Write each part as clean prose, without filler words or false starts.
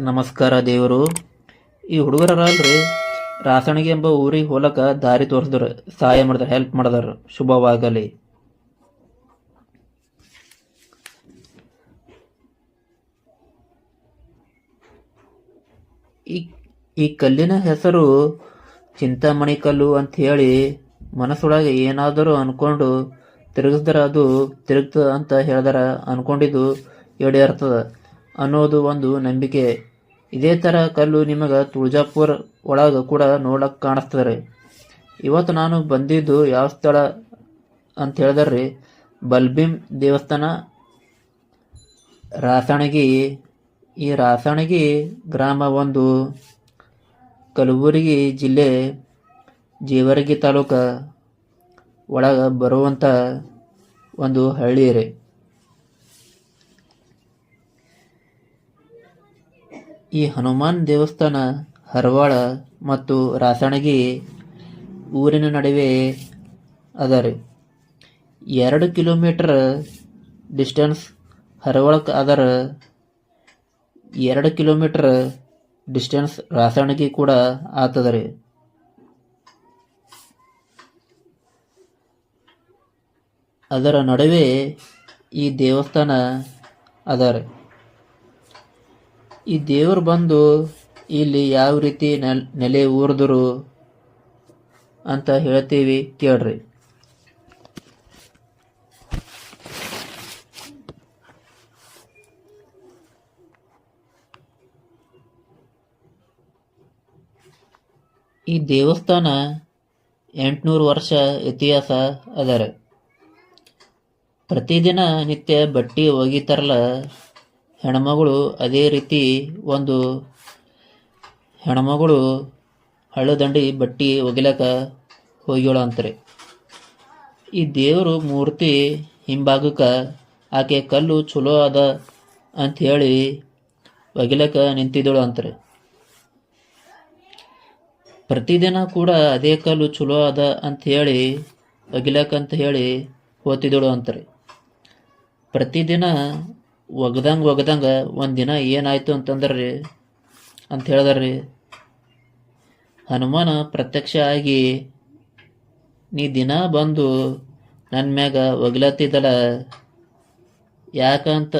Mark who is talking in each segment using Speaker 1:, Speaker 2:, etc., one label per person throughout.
Speaker 1: ನಮಸ್ಕಾರ ದೇವರು. ಈ ಹುಡುಗರಲ್ರಿ ರಾಸಣಿಗೆ ಎಂಬ ಊರಿಗೆ ಹೋಲಕ ದಾರಿ ತೋರಿಸಿದ್ರು, ಸಹಾಯ ಮಾಡಿದ್ರು, ಹೆಲ್ಪ್ ಮಾಡಿದ್ರು. ಶುಭವಾಗಲಿ. ಈ ಈ ಕಲ್ಲಿನ ಹೆಸರು ಚಿಂತಾಮಣಿ ಕಲ್ಲು ಅಂತ ಹೇಳಿ ಮನಸ್ಸೊಳಗೆ ಏನಾದರೂ ಅನ್ಕೊಂಡು ತಿರುಗಿಸಿದ್ರೆ ಅದು ತಿರುಗ್ತದ ಅಂತ ಹೇಳಿದಾರ. ಅನ್ಕೊಂಡಿದ್ದು ಈಡೇರ್ತದ ಅನ್ನೋದು ಒಂದು ನಂಬಿಕೆ. ಇದೇ ಥರ ಕಲ್ಲು ನಿಮಗೆ ತುಳಜಾಪುರ ಒಳಗೆ ಕೂಡ ನೋಡಕ್ಕೆ ಕಾಣಿಸ್ತದೆ. ಇವತ್ತು ನಾನು ಬಂದಿದ್ದು ಯಾವ ಸ್ಥಳ ಅಂತ ಹೇಳಿದ್ರಿ, ಬಲ್ಬೀಮ್ ದೇವಸ್ಥಾನ, ರಾಸಣಗಿ. ಈ ರಾಸಣಗಿ ಗ್ರಾಮ ಒಂದು ಕಲಬುರಗಿ ಜಿಲ್ಲೆ ಜೇವರ್ಗಿ ತಾಲೂಕ ಒಳಗೆ ಬರುವಂಥ ಒಂದು ಹಳ್ಳಿ ರೀ. ಈ ಹನುಮಾನ್ ದೇವಸ್ಥಾನ ಹರವಾಳ ಮತ್ತು ರಾಸಣಗಿ ಊರಿನ ನಡುವೆ ಅದ ರೀ. 2 ಕಿಲೋಮೀಟರ್ ಡಿಸ್ಟೆನ್ಸ್ ಹರವಾಳಕ್ಕೆ ಅದರ, 2 ಕಿಲೋಮೀಟರ್ ಡಿಸ್ಟೆನ್ಸ್ ರಾಸಣಗಿ ಕೂಡ ಆಗ್ತದ ರೀ. ಅದರ ನಡುವೆ ಈ ದೇವಸ್ಥಾನ ಅದ ರೀ. ಈ ದೇವರು ಬಂದು ಇಲ್ಲಿ ಯಾವ ರೀತಿ ನೆಲೆ ಊರಿದ್ರು ಅಂತ ಹೇಳ್ತೀವಿ ಕೇಳ್ರಿ. ಈ ದೇವಸ್ಥಾನ 800 ವರ್ಷ ಇತಿಹಾಸ ಅದ ರೀ. ಪ್ರತಿದಿನ ನಿತ್ಯ ಬಟ್ಟೆ ಒಗಿತಾರಲ್ಲ ಹೆಣ್ಮಗಳು, ಅದೇ ರೀತಿ ಒಂದು ಹೆಣ್ಮಗಳು ಹಳ್ಳದಂಡಿ ಬಟ್ಟೆ ಒಗಿಲಕ ಹೋಗ್ಯೋಳ ಅಂತಾರೆ. ಈ ದೇವರು ಮೂರ್ತಿ ಹಿಂಭಾಗಕ್ಕೆ ಆಕೆ ಕಲ್ಲು ಚಲೋ ಅದ ಅಂಥೇಳಿ ಒಗಿಲಕ ನಿಂತಿದ್ದಳು ಅಂತಾರೆ. ಪ್ರತಿದಿನ ಕೂಡ ಅದೇ ಕಲ್ಲು ಚಲೋ ಅದ ಅಂಥೇಳಿ ಒಗಿಲಕ್ಕಂತ ಹೇಳಿ ಹೋಗ್ತಿದ್ದಳು ಅಂತಾರೆ. ಪ್ರತಿದಿನ ಒಗ್ದಂಗೆ ಒಂದಿನ ಏನಾಯ್ತು ಅಂತಂದ್ರಿ ಅಂತ ಹೇಳಿದ್ರಿ, ಹನುಮಾನ ಪ್ರತ್ಯಕ್ಷ ಆಗಿ ನೀ ದಿನ ಬಂದು ನನ್ನ ಮ್ಯಾಗ ಒಗ್ಲತ್ತಿದ್ದಲ್ಲ ಯಾಕಂತ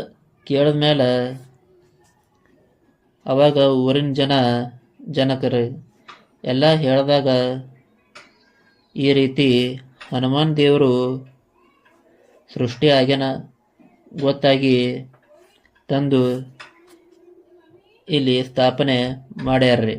Speaker 1: ಕೇಳಿದ್ಮೇಲೆ ಅವಾಗ ಊರಿನ ಜನಕರು ಎಲ್ಲ ಹೇಳಿದಾಗ ಈ ರೀತಿ ಹನುಮಾನ್ ದೇವರು ಸೃಷ್ಟಿ ಆಗ್ಯಾನ ಗೊತ್ತಾಗಿ ತಂದು ಇಲ್ಲಿ ಸ್ಥಾಪನೆ ಮಾಡ್ಯಾರ್ರಿ.